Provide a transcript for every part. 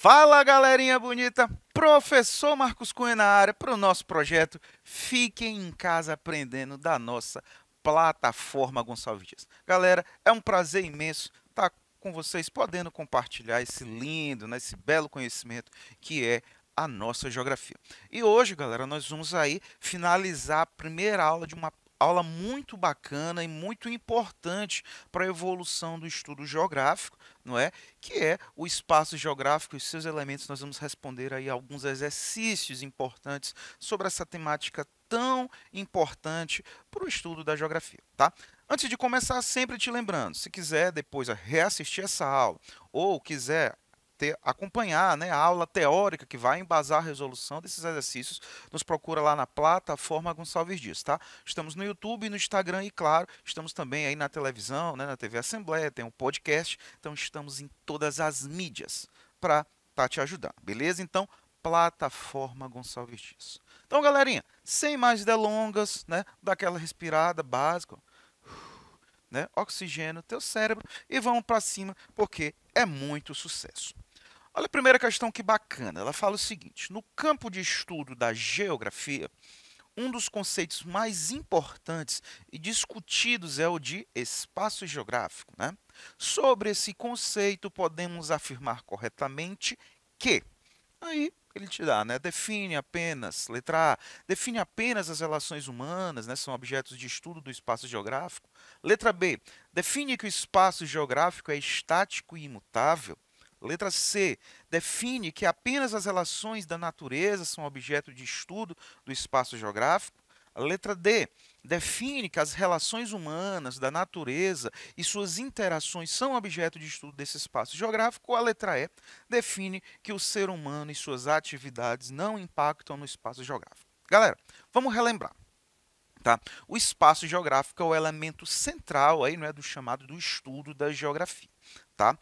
Fala, galerinha bonita! Professor Marcos Cunha na área para o nosso projeto Fiquem em Casa Aprendendo da nossa plataforma Gonçalves Dias. Galera, é um prazer imenso estar com vocês, podendo compartilhar esse lindo, esse belo conhecimento que é a nossa geografia. E hoje, galera, nós vamos aí finalizar a primeira aula de uma aula muito bacana e muito importante para a evolução do estudo geográfico, não é? Que é o espaço geográfico e seus elementos. Nós vamos responder aí alguns exercícios importantes sobre essa temática tão importante para o estudo da geografia, tá? Antes de começar, sempre te lembrando, se quiser depois reassistir essa aula ou quiser acompanhar, né, a aula teórica que vai embasar a resolução desses exercícios, nos procura lá na plataforma Gonçalves Dias, tá? Estamos no YouTube, no Instagram e, claro, estamos também aí na televisão, né, na TV Assembleia, tem um podcast, então estamos em todas as mídias para estar te ajudando, beleza? Então, plataforma Gonçalves Dias. Então, galerinha, sem mais delongas, né, daquela respirada básica, né, oxigênio, teu cérebro e vamos para cima, porque é muito sucesso. Olha a primeira questão que bacana. Ela fala o seguinte: no campo de estudo da geografia, um dos conceitos mais importantes e discutidos é o de espaço geográfico, né? Sobre esse conceito, podemos afirmar corretamente que aí ele te dá, né? Define apenas, letra A, define apenas as relações humanas, né? São objetos de estudo do espaço geográfico. Letra B, define que o espaço geográfico é estático e imutável. Letra C, define que apenas as relações da natureza são objeto de estudo do espaço geográfico. A letra D, define que as relações humanas da natureza e suas interações são objeto de estudo desse espaço geográfico. A letra E, define que o ser humano e suas atividades não impactam no espaço geográfico. Galera, vamos relembrar. Tá? O espaço geográfico é o elemento central aí, não é, do chamado do estudo da geografia. Tá?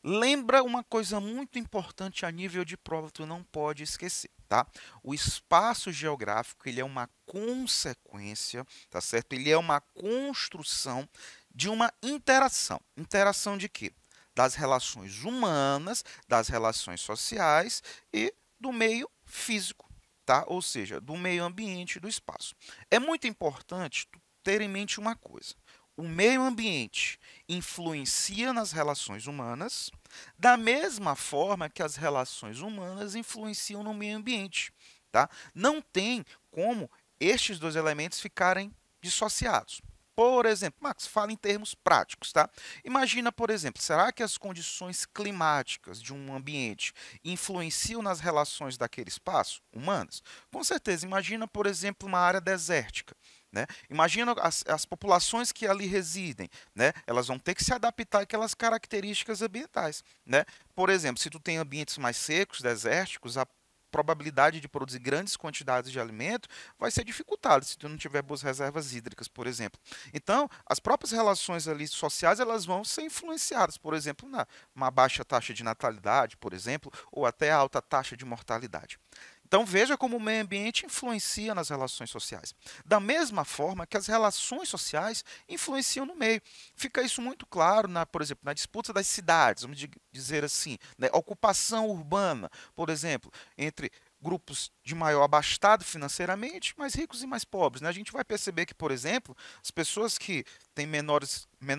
Lembra uma coisa muito importante a nível de prova, tu não pode esquecer, tá? O espaço geográfico, ele é uma consequência, tá certo? Ele é uma construção de uma interação. Interação de quê? Das relações humanas, das relações sociais e do meio físico, tá? Ou seja, do meio ambiente e do espaço. É muito importante tu ter em mente uma coisa. O meio ambiente influencia nas relações humanas, da mesma forma que as relações humanas influenciam no meio ambiente. Tá? Não tem como estes dois elementos ficarem dissociados. Por exemplo, Max, fala em termos práticos, tá? Imagina, por exemplo, será que as condições climáticas de um ambiente influenciam nas relações daquele espaço humanas? Com certeza. Imagina, por exemplo, uma área desértica. Né? Imagina as populações que ali residem, né? Elas vão ter que se adaptar àquelas características ambientais. Né? Por exemplo, se tu tem ambientes mais secos, desérticos, a probabilidade de produzir grandes quantidades de alimento vai ser dificultada se tu não tiver boas reservas hídricas, por exemplo. Então, as próprias relações ali sociais elas vão ser influenciadas, por exemplo, na uma baixa taxa de natalidade, por exemplo, ou até alta taxa de mortalidade. Então veja como o meio ambiente influencia nas relações sociais. Da mesma forma que as relações sociais influenciam no meio. Fica isso muito claro, por exemplo, na disputa das cidades, vamos dizer assim, né? Ocupação urbana, por exemplo, entre grupos de maior abastado financeiramente, mais ricos e mais pobres. Né? A gente vai perceber que, por exemplo, as pessoas que têm menor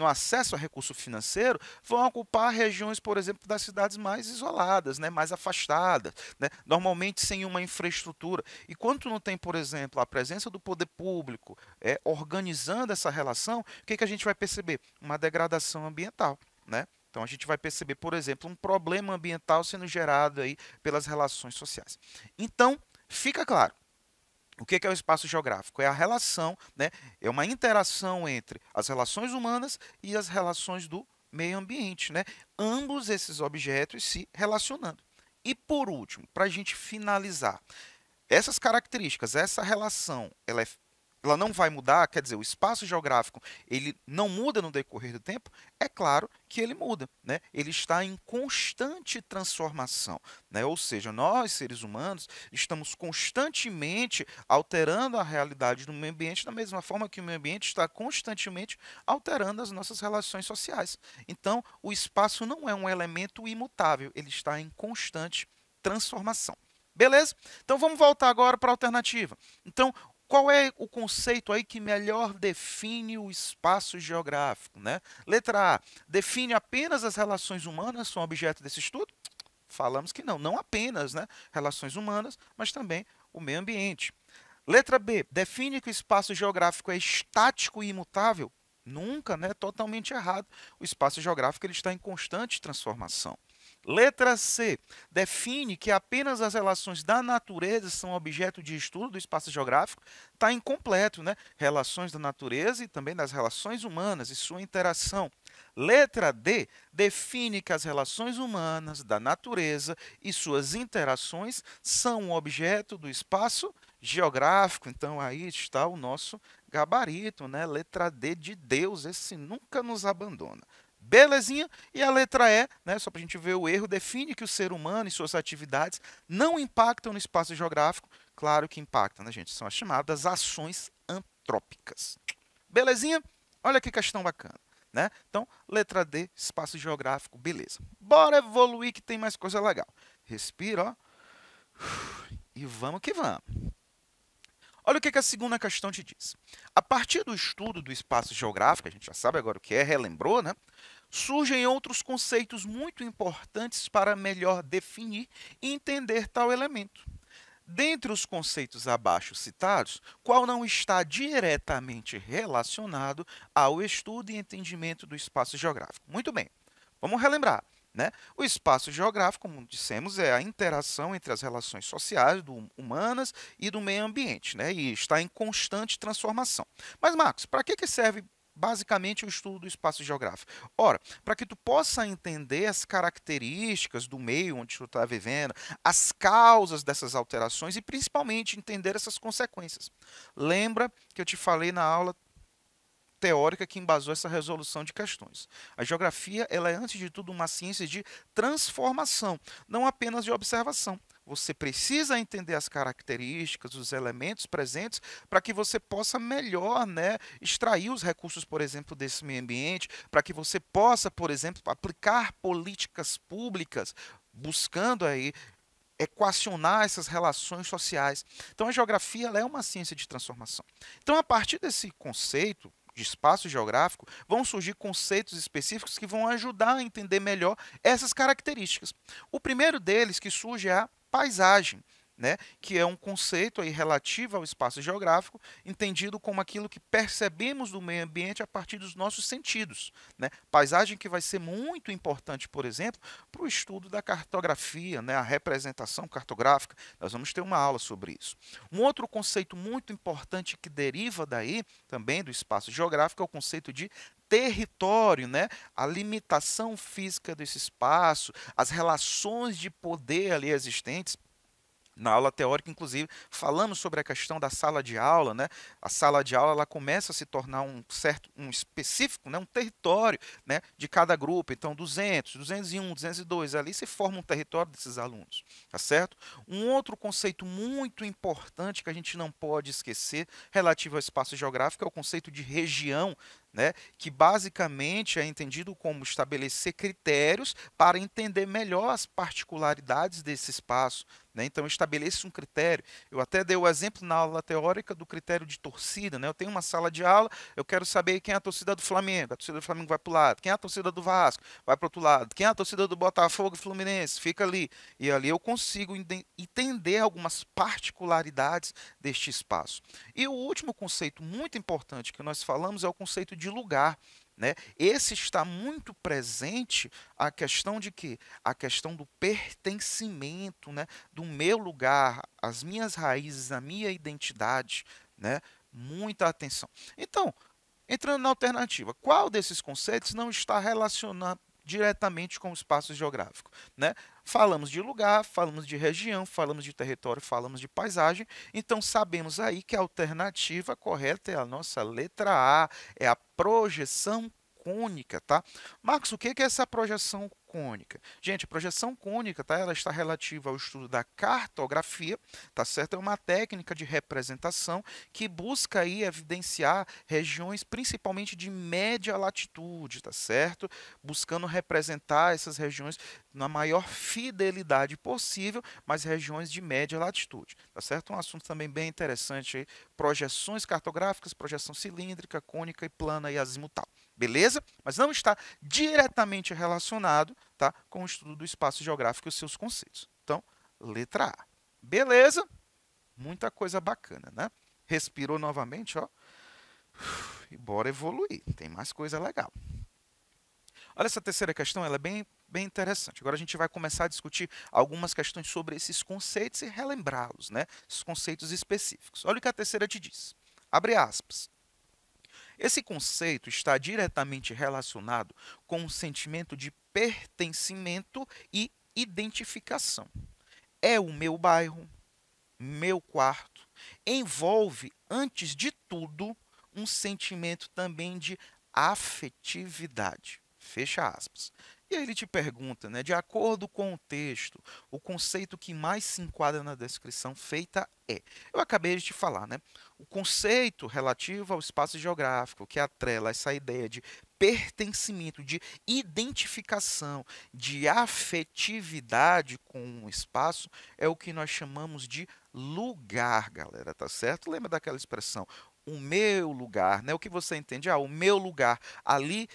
acesso a recurso financeiro vão ocupar regiões, por exemplo, das cidades mais isoladas, né? Mais afastadas, né? Normalmente sem uma infraestrutura. E quando tu não tem, por exemplo, a presença do poder público organizando essa relação, o que a gente vai perceber? Uma degradação ambiental. Né? Então a gente vai perceber, por exemplo, um problema ambiental sendo gerado aí pelas relações sociais. Então, fica claro, o que é o espaço geográfico? É a relação, né? É uma interação entre as relações humanas e as relações do meio ambiente. Né? Ambos esses objetos se relacionando. E por último, para a gente finalizar, essas características, essa relação, ela é ela não vai mudar, quer dizer, o espaço geográfico ele não muda no decorrer do tempo, é claro que ele muda, né? Ele está em constante transformação, né? Ou seja, nós, seres humanos, estamos constantemente alterando a realidade do meio ambiente da mesma forma que o meio ambiente está constantemente alterando as nossas relações sociais. Então, o espaço não é um elemento imutável, ele está em constante transformação. Beleza? Então vamos voltar agora para a alternativa. Então, qual é o conceito aí que melhor define o espaço geográfico, né? Letra A, define apenas as relações humanas são objeto desse estudo? Falamos que não, não apenas, né, relações humanas, mas também o meio ambiente. Letra B, define que o espaço geográfico é estático e imutável? Nunca, né? Totalmente errado. O espaço geográfico ele está em constante transformação. Letra C. Define que apenas as relações da natureza são objeto de estudo do espaço geográfico. Está incompleto, né? Relações da natureza e também das relações humanas e sua interação. Letra D. Define que as relações humanas, da natureza e suas interações são objeto do espaço geográfico. Então, aí está o nosso gabarito, né? Letra D de Deus, esse nunca nos abandona. Belezinha? E a letra E, né, só para a gente ver o erro, define que o ser humano e suas atividades não impactam no espaço geográfico. Claro que impactam, né, gente? São as chamadas ações antrópicas. Belezinha? Olha que questão bacana, né? Então, letra D, espaço geográfico, beleza. Bora evoluir que tem mais coisa legal. Respira, ó. E vamos que vamos. Olha o que a segunda questão te diz. A partir do estudo do espaço geográfico, a gente já sabe agora o que é, relembrou, né? Surgem outros conceitos muito importantes para melhor definir e entender tal elemento. Dentre os conceitos abaixo citados, qual não está diretamente relacionado ao estudo e entendimento do espaço geográfico? Muito bem, vamos relembrar. Né? O espaço geográfico, como dissemos, é a interação entre as relações sociais humanas e do meio ambiente, né? E está em constante transformação. Mas, Marcos, para que serve basicamente o estudo do espaço geográfico? Ora, para que tu possa entender as características do meio onde tu está vivendo, as causas dessas alterações e principalmente entender essas consequências. Lembra que eu te falei na aula teórica que embasou essa resolução de questões. A geografia, ela é antes de tudo uma ciência de transformação, não apenas de observação. Você precisa entender as características, os elementos presentes, para que você possa melhor, né, extrair os recursos, por exemplo, desse meio ambiente, para que você possa, por exemplo, aplicar políticas públicas, buscando aí equacionar essas relações sociais. Então, a geografia ela é uma ciência de transformação. Então, a partir desse conceito de espaço geográfico, vão surgir conceitos específicos que vão ajudar a entender melhor essas características. O primeiro deles que surge é a paisagem, né, que é um conceito aí relativo ao espaço geográfico, entendido como aquilo que percebemos do meio ambiente a partir dos nossos sentidos. Né? Paisagem que vai ser muito importante, por exemplo, para o estudo da cartografia, né, a representação cartográfica. Nós vamos ter uma aula sobre isso. Um outro conceito muito importante que deriva daí, também do espaço geográfico, é o conceito de território, né? A limitação física desse espaço, as relações de poder ali existentes. Na aula teórica, inclusive, falamos sobre a questão da sala de aula, né? A sala de aula ela começa a se tornar um específico, né? Um território, né? De cada grupo. Então, 200, 201, 202, ali se forma um território desses alunos, tá certo? Um outro conceito muito importante que a gente não pode esquecer relativo ao espaço geográfico é o conceito de região, né, que basicamente é entendido como estabelecer critérios para entender melhor as particularidades desse espaço. Né? Então, estabeleça um critério. Eu até dei o exemplo na aula teórica do critério de torcida. Né? Eu tenho uma sala de aula, eu quero saber quem é a torcida do Flamengo. A torcida do Flamengo vai para o lado. Quem é a torcida do Vasco? Vai para o outro lado. Quem é a torcida do Botafogo e Fluminense? Fica ali. E ali eu consigo entender algumas particularidades deste espaço. E o último conceito muito importante que nós falamos é o conceito de lugar. Né? Esse está muito presente a questão de quê? A questão do pertencimento, né? Do meu lugar, as minhas raízes, a minha identidade. Né? Muita atenção. Então, entrando na alternativa, qual desses conceitos não está relacionado diretamente com o espaço geográfico, né? Falamos de lugar, falamos de região, falamos de território, falamos de paisagem, então sabemos aí que a alternativa correta é a nossa letra A, é a projeção cônica, tá? Marcos, o que é essa projeção cônica? Gente, a projeção cônica, tá? Ela está relativa ao estudo da cartografia, tá certo? É uma técnica de representação que busca aí evidenciar regiões principalmente de média latitude, tá certo? Buscando representar essas regiões na maior fidelidade possível, mas regiões de média latitude, tá certo? Um assunto também bem interessante aí, projeções cartográficas, projeção cilíndrica, cônica e plana e azimutal. Beleza? Mas não está diretamente relacionado, tá, com o estudo do espaço geográfico e os seus conceitos. Então, letra A. Beleza? Muita coisa bacana, né? Respirou novamente, ó. E bora evoluir. Tem mais coisa legal. Olha, essa terceira questão, ela é bem interessante. Agora a gente vai começar a discutir algumas questões sobre esses conceitos e relembrá-los, né? Esses conceitos específicos. Olha o que a terceira te diz. Abre aspas. Esse conceito está diretamente relacionado com o sentimento de pertencimento e identificação. É o meu bairro, meu quarto. Envolve, antes de tudo, um sentimento também de afetividade. Fecha aspas. E aí ele te pergunta, né, de acordo com o texto, o conceito que mais se enquadra na descrição feita é. Eu acabei de te falar, né? O conceito relativo ao espaço geográfico, que atrela essa ideia de pertencimento, de identificação, de afetividade com o espaço, é o que nós chamamos de lugar, galera, tá certo? Lembra daquela expressão, o meu lugar, né? O que você entende? Ah, o meu lugar. Ali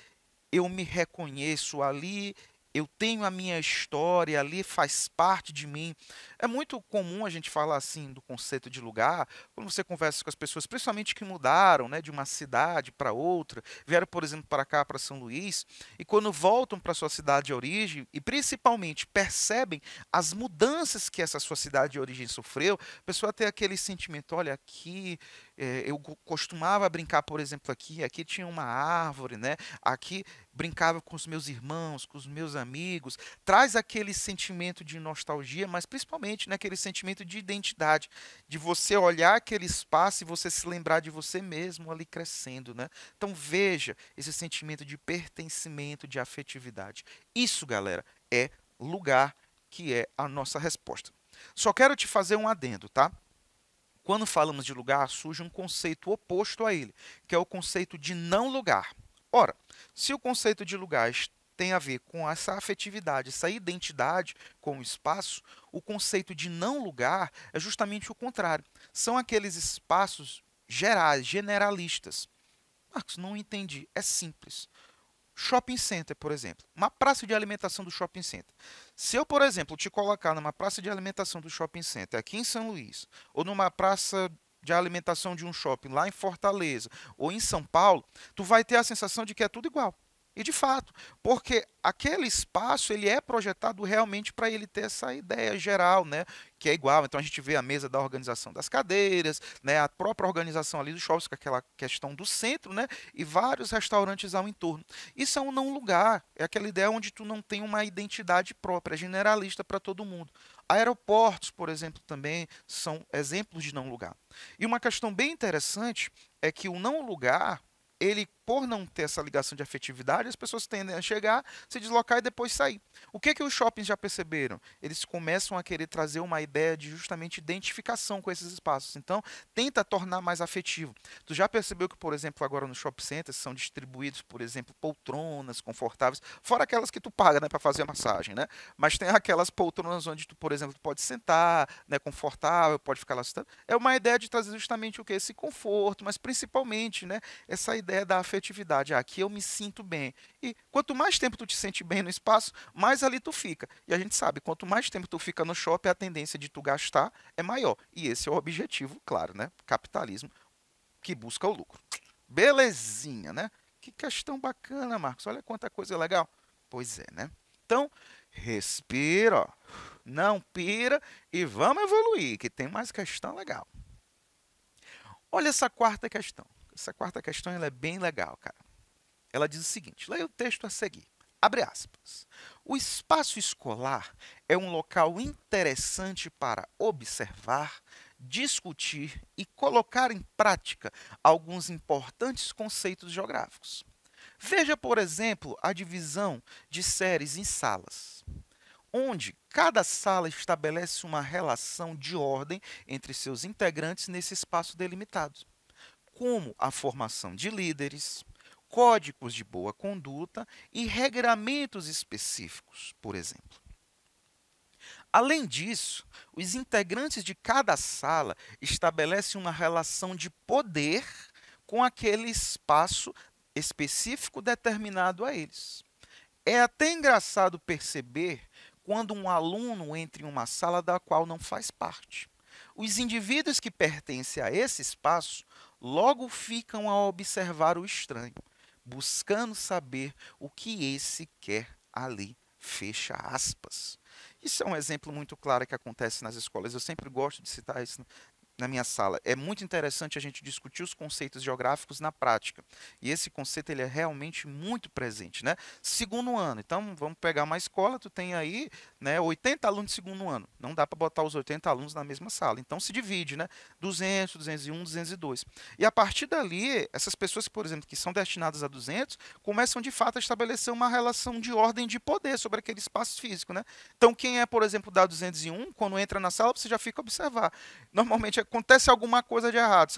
eu me reconheço, ali eu tenho a minha história, ali faz parte de mim. É muito comum a gente falar assim do conceito de lugar, quando você conversa com as pessoas, principalmente que mudaram, né, de uma cidade para outra, vieram, por exemplo, para cá, para São Luís, e quando voltam para sua cidade de origem, e principalmente percebem as mudanças que essa sua cidade de origem sofreu, a pessoa tem aquele sentimento, olha, aqui eu costumava brincar, por exemplo, aqui tinha uma árvore, né? Aqui brincava com os meus irmãos, com os meus amigos, traz aquele sentimento de nostalgia, mas principalmente naquele sentimento de identidade, de você olhar aquele espaço e você se lembrar de você mesmo ali crescendo, né? Então veja esse sentimento de pertencimento, de afetividade. Isso, galera, é lugar, que é a nossa resposta. Só quero te fazer um adendo, tá? Quando falamos de lugar, surge um conceito oposto a ele, que é o conceito de não lugar. Ora, se o conceito de lugar tem a ver com essa afetividade, essa identidade com o espaço, o conceito de não lugar é justamente o contrário. São aqueles espaços gerais, generalistas. Marcos, não entendi. É simples. Shopping center, por exemplo. Uma praça de alimentação do shopping center. Se eu, por exemplo, te colocar numa praça de alimentação do shopping center aqui em São Luís, ou numa praça de alimentação de um shopping lá em Fortaleza, ou em São Paulo, tu vai ter a sensação de que é tudo igual. E de fato, porque aquele espaço ele é projetado realmente para ele ter essa ideia geral, né, que é igual. Então a gente vê a mesa da organização das cadeiras, né, a própria organização ali do shopping, com aquela questão do centro, né, e vários restaurantes ao entorno. Isso é um não lugar, é aquela ideia onde tu não tem uma identidade própria, é generalista para todo mundo. Aeroportos, por exemplo, também são exemplos de não lugar. E uma questão bem interessante é que o não lugar ele, por não ter essa ligação de afetividade, as pessoas tendem a chegar, se deslocar e depois sair. O que os shoppings já perceberam? Eles começam a querer trazer uma ideia de justamente identificação com esses espaços. Então, tenta tornar mais afetivo. Tu já percebeu que, por exemplo, agora nos shopping centers são distribuídos, por exemplo, poltronas confortáveis, fora aquelas que tu paga, né, para fazer a massagem, né? Mas tem aquelas poltronas onde tu, por exemplo, pode sentar, né, confortável, pode ficar lá sentado. É uma ideia de trazer justamente o que? Esse conforto, mas principalmente, né, essa ideia da afetividade. Aqui eu me sinto bem. E quanto mais tempo tu te sente bem no espaço, mais ali tu fica. E a gente sabe, quanto mais tempo tu fica no shopping, a tendência de tu gastar é maior. E esse é o objetivo, claro, né? Capitalismo que busca o lucro. Belezinha, né? Que questão bacana, Marcos. Olha quanta coisa legal. Pois é, né? Então, respira, ó. Não pira e vamos evoluir, que tem mais questão legal. Olha essa quarta questão. Essa quarta questão ela é bem legal, cara. Ela diz o seguinte: leia o texto a seguir. Abre aspas. O espaço escolar é um local interessante para observar, discutir e colocar em prática alguns importantes conceitos geográficos. Veja, por exemplo, a divisão de séries em salas, onde cada sala estabelece uma relação de ordem entre seus integrantes nesse espaço delimitado, como a formação de líderes, códigos de boa conduta e regramentos específicos, por exemplo. Além disso, os integrantes de cada sala estabelecem uma relação de poder com aquele espaço específico determinado a eles. É até engraçado perceber quando um aluno entra em uma sala da qual não faz parte. Os indivíduos que pertencem a esse espaço logo ficam a observar o estranho, buscando saber o que esse quer ali. Fecha aspas. Isso é um exemplo muito claro que acontece nas escolas. Eu sempre gosto de citar isso na minha sala. É muito interessante a gente discutir os conceitos geográficos na prática. E esse conceito ele é realmente muito presente, né? Segundo ano. Então, vamos pegar uma escola, tu tem aí, né, 80 alunos de segundo ano. Não dá para botar os 80 alunos na mesma sala. Então, se divide, né? 200, 201, 202. E a partir dali, essas pessoas, por exemplo, que são destinadas a 200, começam de fato a estabelecer uma relação de ordem de poder sobre aquele espaço físico, né? Então, quem é, por exemplo, da 201, quando entra na sala, você já fica a observar. Normalmente acontece alguma coisa de errado.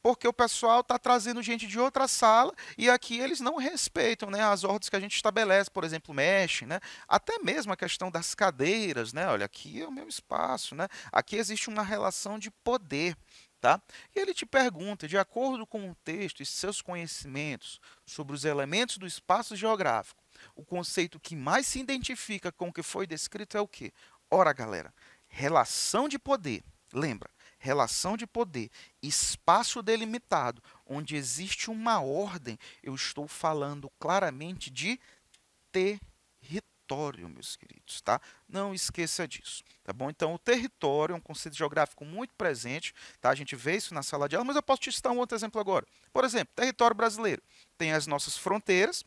Porque o pessoal está trazendo gente de outra sala e aqui eles não respeitam, né, as ordens que a gente estabelece, por exemplo, mexe, né? Até mesmo a questão das cadeiras, né? Olha, aqui é o meu espaço, né? Aqui existe uma relação de poder, tá? E ele te pergunta, de acordo com o texto e seus conhecimentos sobre os elementos do espaço geográfico, o conceito que mais se identifica com o que foi descrito é o quê? Ora, galera, relação de poder. Lembra? Relação de poder, espaço delimitado, onde existe uma ordem, eu estou falando claramente de território, meus queridos, tá? Não esqueça disso, tá bom? Então, o território é um conceito geográfico muito presente, tá? A gente vê isso na sala de aula, mas eu posso te citar um outro exemplo agora. Por exemplo, território brasileiro tem as nossas fronteiras,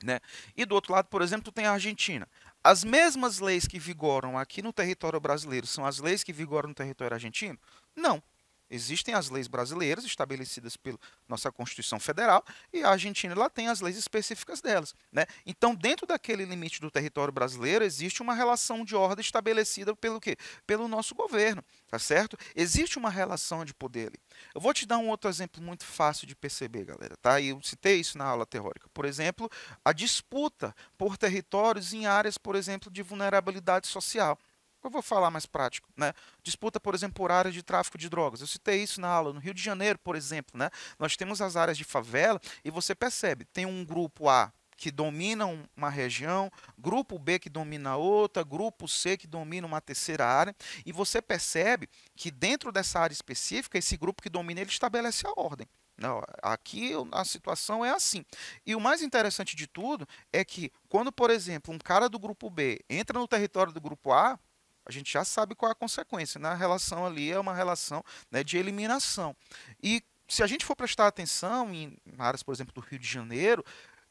né? E do outro lado, por exemplo, tu tem a Argentina. As mesmas leis que vigoram aqui no território brasileiro são as leis que vigoram no território argentino? Não. Existem as leis brasileiras estabelecidas pela nossa Constituição Federal e a Argentina ela tem as leis específicas delas, né? Então, dentro daquele limite do território brasileiro, existe uma relação de ordem estabelecida pelo quê? Pelo nosso governo, tá certo? Existe uma relação de poder ali. Eu vou te dar um outro exemplo muito fácil de perceber, galera, tá? E eu citei isso na aula teórica. Por exemplo, a disputa por territórios em áreas, por exemplo, de vulnerabilidade social. Eu vou falar mais prático, né? Disputa, por exemplo, por área de tráfico de drogas. Eu citei isso na aula. No Rio de Janeiro, por exemplo, né? Nós temos as áreas de favela e você percebe, tem um grupo A que domina uma região, grupo B que domina outra, grupo C que domina uma terceira área, e você percebe que dentro dessa área específica, esse grupo que domina, ele estabelece a ordem. Não, aqui a situação é assim. E o mais interessante de tudo é que quando, por exemplo, um cara do grupo B entra no território do grupo A, a gente já sabe qual é a consequência, né? A relação ali é uma relação, né, de eliminação. E se a gente for prestar atenção em áreas, por exemplo, do Rio de Janeiro,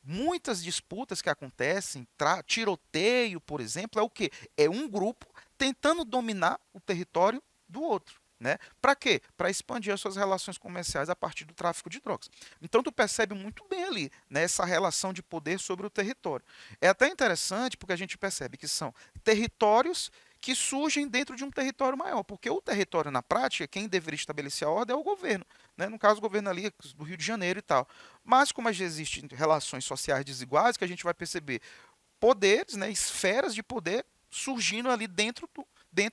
muitas disputas que acontecem, tiroteio, por exemplo, é o quê? É um grupo tentando dominar o território do outro. Né? Para quê? Para expandir as suas relações comerciais a partir do tráfico de drogas. Então tu percebe muito bem ali, né, essa relação de poder sobre o território. É até interessante porque a gente percebe que são territórios que surgem dentro de um território maior, porque o território na prática, quem deveria estabelecer a ordem é o governo, né? No caso o governo ali do Rio de Janeiro e tal. Mas como existem relações sociais desiguais, que a gente vai perceber poderes, né, esferas de poder surgindo ali dentro,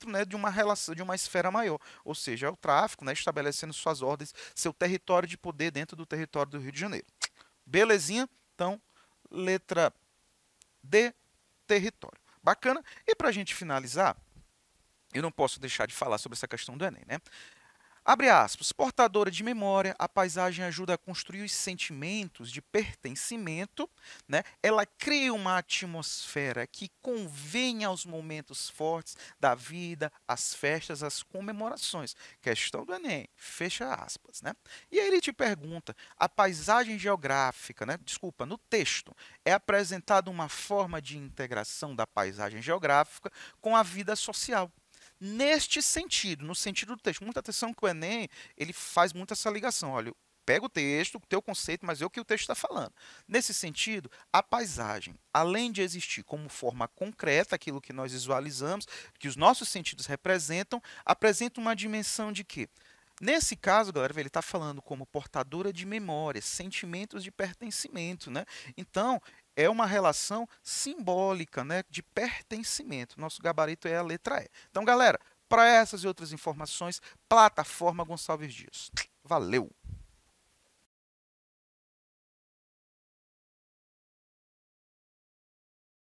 né, de uma relação, de uma esfera maior, ou seja, é o tráfico, né, estabelecendo suas ordens, seu território de poder dentro do território do Rio de Janeiro. Belezinha? Então, letra D, território. Bacana? E para a gente finalizar, eu não posso deixar de falar sobre essa questão do Enem, né? Abre aspas, portadora de memória, a paisagem ajuda a construir os sentimentos de pertencimento, né? Ela cria uma atmosfera que convém aos momentos fortes da vida, às festas, às comemorações. Questão do Enem, fecha aspas, né? E aí ele te pergunta, a paisagem geográfica, né? Desculpa, no texto, é apresentada uma forma de integração da paisagem geográfica com a vida social. Neste sentido, no sentido do texto, muita atenção que o Enem ele faz muito essa ligação. Olha, pega o texto, o teu conceito, mas é o que o texto está falando. Nesse sentido, a paisagem, além de existir como forma concreta, aquilo que nós visualizamos, que os nossos sentidos representam, apresenta uma dimensão de quê? Nesse caso, galera, ele está falando como portadora de memórias, sentimentos de pertencimento, né? Então, é uma relação simbólica, né, de pertencimento. Nosso gabarito é a letra E. Então, galera, para essas e outras informações, plataforma Gonçalves Dias. Valeu!